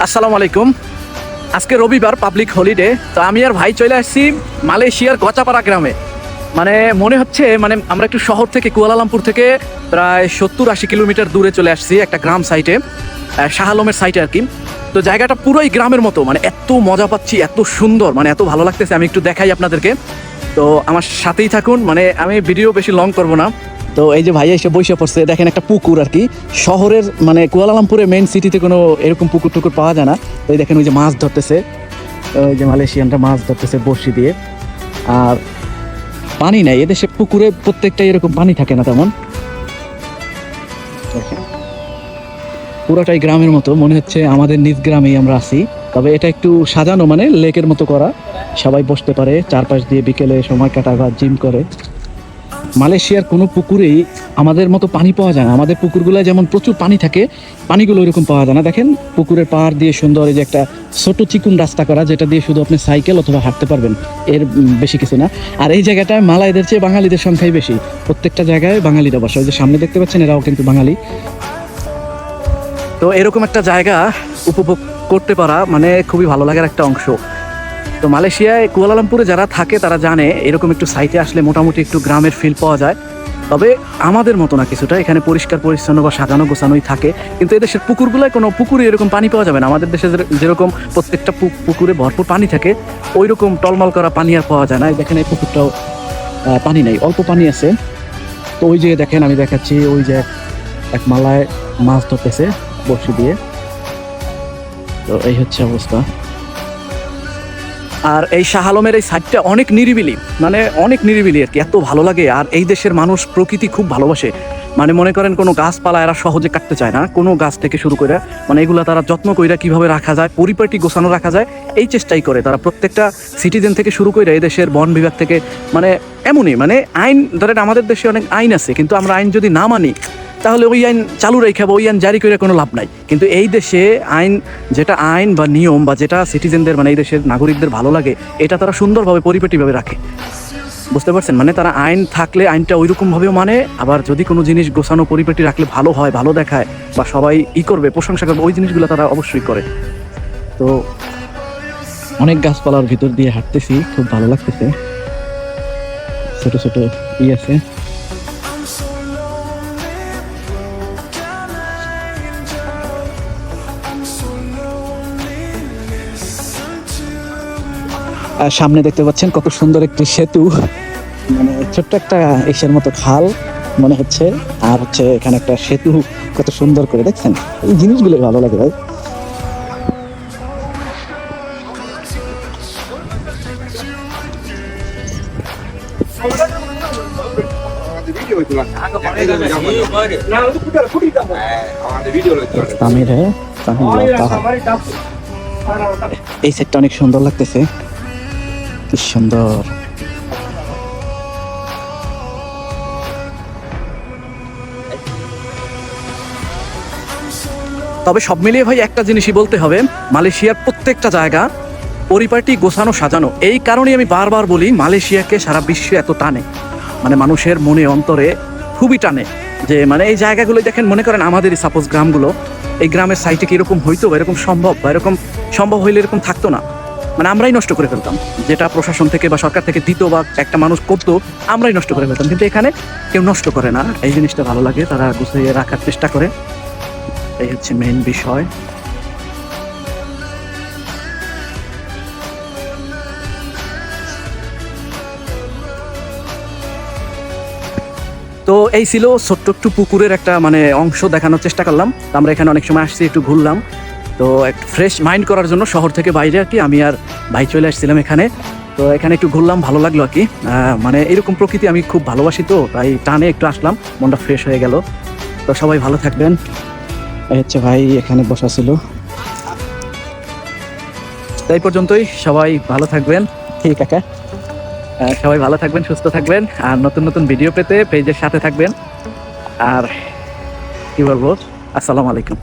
আসসালামু আলাইকুম। আজকে রবিবার, পাবলিক হলিডে। তো আমি আর ভাই চলে আসছি মালয়েশিয়ার গচাপাড়া গ্রামে। মানে মনে হচ্ছে আমরা একটু শহর থেকে, কুয়ালালামপুর থেকে প্রায় 70-80 কিলোমিটার দূরে চলে আসছি একটা গ্রাম সাইটে, শাহ আলমের সাইটে আর কি। তো জায়গাটা পুরোই গ্রামের মতো, এত মজা পাচ্ছি, এত সুন্দর, এত ভালো লাগতেছে। আমি একটু দেখাই আপনাদেরকে, তো আমার সাথেই থাকুন। আমি ভিডিও বেশি লং করবো না। তো এই যে ভাইয়া এসে বসে পড়ছে, দেখেন একটা পুকুর আর কি। শহরের কুয়ালালামপুরে মেইন সিটিতে কোনো এরকম পুকুর টুকুর পাওয়া যায় না। তো এই দেখেন ওই যে মাছ ধরতেছে, ওই যে মালয়েশিয়ানটা মাছ ধরতেছে বড়শি দিয়ে। আর পানি নাই এদেশে, পুকুরে প্রত্যেকটা এরকম পানি থাকে না তেমন। পুরাটাই গ্রামের মতো, মনে হচ্ছে আমাদের নিজ গ্রামেই আমরা আছি। তবে এটা একটু সাজানো, লেকের মতো করা, সবাই বসতে পারে চারপাশ দিয়ে, বিকেলে সময় কাটায় বা জিম করে। মালয়েশিয়ার কোনো পুকুরেই আমাদের মতো পানি পাওয়া যায় না। আমাদের পুকুরগুলো যেমন প্রচুর পানি থাকে, পানিগুলো ওইরকম পাওয়া যায় না। দেখেন পুকুরের পাড় দিয়ে সুন্দর এই যে একটা ছোট চিকুন রাস্তা করা, যেটা দিয়ে শুধু আপনি সাইকেল অথবা হাঁটতে পারবেন, এর বেশি কিছু না। আর এই জায়গাটায় মালাইদের চেয়ে বাঙালিদের সংখ্যাই বেশি। প্রত্যেকটা জায়গায় বাঙালিরা বসে, ওই যে সামনে দেখতে পাচ্ছেন, এরাও কিন্তু বাঙালি। তো এরকম একটা জায়গা উপভোগ করতে পারা খুবই ভালো লাগার একটা অংশ। তো মালয়েশিয়ায় কুয়ালালামপুরে যারা থাকে তারা জানে এরকম একটু সাইটে আসলে মোটামুটি একটু গ্রামের ফিল পাওয়া যায়। তবে আমাদের মতো না কিছুটা, এখানে পরিষ্কার পরিচ্ছন্ন বা সাজানো গোছানোই থাকে। কিন্তু এদেশের পুকুরগুলোয় কোনো পুকুরে এরকম পানি পাওয়া যাবে না। আমাদের দেশে যেরকম প্রত্যেকটা পুকুরে ভরপুর পানি থাকে, ওই রকম টলমল করা পানি আর পাওয়া যায় না। দেখেন এই পুকুরটাও পানি নেই, অল্প পানি আছে। তো ওই যে দেখেন, আমি দেখাচ্ছি, ওই যে এক মালায় মাছ ধরতেছে বড়শি দিয়ে। তো এই হচ্ছে অবস্থা। আর এই শাহ আলমের এই সাইডটা অনেক নিরিবিলি, অনেক নিরিবিলি আর কি, এত ভালো লাগে। আর এই দেশের মানুষ প্রকৃতি খুব ভালোবাসে। মনে করেন কোনো গাছপালা এরা সহজে কাটতে চায় না, কোনো গাছ থেকে শুরু করে এগুলা তারা যত্ন কইরা কিভাবে রাখা যায়, পরিপাটি গোছানো রাখা যায়, এই চেষ্টাই করে তারা। প্রত্যেকটা সিটিজেন থেকে শুরু করে এই দেশের বন বিভাগ থেকে এমনই আইন, ধরেন আমাদের দেশে অনেক আইন আছে, কিন্তু আমরা আইন যদি না মানি তাহলে ওই আইন চালু রেখে বা ওই আইন জারি করে কোনো লাভ নাই। কিন্তু এই দেশে আইন, যেটা আইন বা নিয়ম বা যেটা সিটিজেনদের এই দেশের নাগরিকদের ভালো লাগে, এটা তারা সুন্দরভাবে পরিপাটিভাবে রাখে। বুঝতে পারছেন? তারা আইন থাকলে আইনটা ওই রকমভাবেও আবার যদি কোনো জিনিস গোছানো পরিপাটি রাখলে ভালো হয়, ভালো দেখায় বা সবাই করবে, প্রশংসা করবে, ওই জিনিসগুলো তারা অবশ্যই করে। তো অনেক গাছপালার ভিতর দিয়ে হাঁটতেছি, খুব ভালো লাগতেছে। ছোট ছোট আছে। সামনে দেখতে পাচ্ছেন কত সুন্দর একটি সেতু, ছোট্ট একটা এশিয়ার মতো খাল মনে হচ্ছে। আর হচ্ছে এখানে একটা সেতু, কত সুন্দর করে দেখছেন। এই জিনিসগুলো ভালো লাগে ভাই। এই সেটটা অনেক সুন্দর লাগতেছে, কি সুন্দর। তবে সব মিলিয়ে ভাই একটা জিনিসই বলতে হবে, মালয়েশিয়ার প্রত্যেকটা জায়গা পরিপাটি, গোছানো, সাজানো। এই কারণেই আমি বারবার বলি মালয়েশিয়াকে সারা বিশ্বে এত টানে, মানুষের মনে অন্তরে খুবই টানে। যে এই জায়গাগুলো দেখেন, মনে করেন আমাদেরই সাপোজ গ্রামগুলো, এই গ্রামের সাইটে কি এরকম হইতো বা এরকম সম্ভব, বা এরকম সম্ভব হইলে এরকম থাকতো না। আমরাই নষ্ট করে ফেলতাম, যেটা প্রশাসন থেকে বা সরকার থেকে দিত বা একটা মানুষ করতো, আমরাই নষ্ট করে ফেলতাম। কিন্তু এখানে কেউ নষ্ট করে না, এই জিনিসটা ভালো লাগে, তারা গুছিয়ে রাখার চেষ্টা করে। এই হচ্ছে মেইন বিষয়। তো এই ছিল ছোট্ট একটু পুকুরের একটা অংশ দেখানোর চেষ্টা করলাম। আমরা এখানে অনেক সময় আসছি, একটু ঘুরলাম। তো একটু ফ্রেশ মাইন্ড করার জন্য শহর থেকে বাইরে আর কি আমি আর ভাই চলে আসছিলাম এখানে। তো এখানে একটু ঘুরলাম, ভালো লাগলো আর কি। এরকম প্রকৃতি আমি খুব ভালোবাসি, তো তাই টানে একটু আসলাম, মনটা ফ্রেশ হয়ে গেল। তো সবাই ভালো থাকবেন। এই হচ্ছে ভাই এখানে বসা ছিল। তাই পর্যন্তই, সবাই ভালো থাকবেন। ঠিক আছে, সবাই ভালো থাকবেন, সুস্থ থাকবেন। আর নতুন নতুন ভিডিও পেতে পেজের সাথে থাকবেন। আর কি বলবো, আসসালামু আলাইকুম।